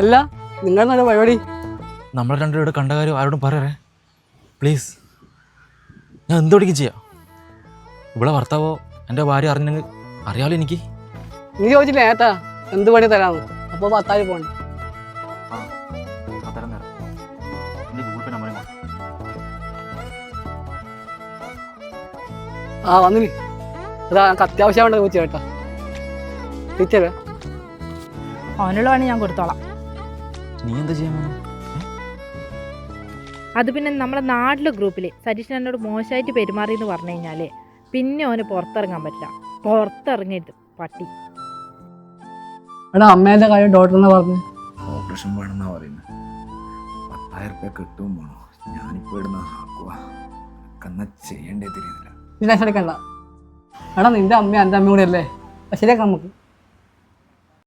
അല്ല നിങ്ങൾ നല്ല പരിപാടി. നമ്മൾ രണ്ടുപേരുടെ കണ്ട കാര്യം ആരോടും പറയറേ പ്ലീസ്. ഞാൻ എന്തുപിടിക്കും ചെയ്യാം. ഇവിടെ ഭർത്താവോ എൻ്റെ ഭാര്യ അറിഞ്ഞെങ്കിൽ അറിയാമല്ലോ എനിക്ക്. നീ ചോദിച്ചില്ലേ ഏട്ടാ എന്ത് പണി തരാന്ന്? അപ്പോൾ 10,000 പോകണ്ട. ആ വന്നിന്. അതാ എനിക്ക് അത്യാവശ്യം വേണ്ട ചോദിച്ചു ചേട്ടാ. തിരിച്ചേ അവനുള്ള പണി ഞാൻ കൊടുത്തോളാം. നീ എന്താ ചെയ്യാൻ പോകുന്നു? അത് പിന്നെ നമ്മുടെ നാട്ടിലെ ഗ്രൂപ്പിൽ സതീശൻ എന്നോട് മോശമായിട്ട് പെരുമാറി എന്ന് പറഞ്ഞു കഴിഞ്ഞാൽ പിന്നെ അവന് പുറത്തിറങ്ങാൻ പറ്റില്ല. പുറത്തിറങ്ങരുത് പട്ടി. എടാ അമ്മേൻ്റെ കാര്യം ഡോക്ടർ എന്നാ പറഞ്ഞു? ഓപ്പറേഷൻ വേണമെന്നാ പറയുന്നത്. 10,000 രൂപ കിട്ടും വേണോ? ഞാനിപ്പോൾ ഇടുന്ന ആക്കുക എന്നാ ചെയ്യേണ്ടേ തിരിയുന്നില്ല. നീ ടെൻഷൻ എടുക്കണ്ട. എടാ നിന്റെ അമ്മ എൻ്റെ അമ്മയും കൂടെ അല്ലേ? ശരിയാക്കാം നമുക്ക്.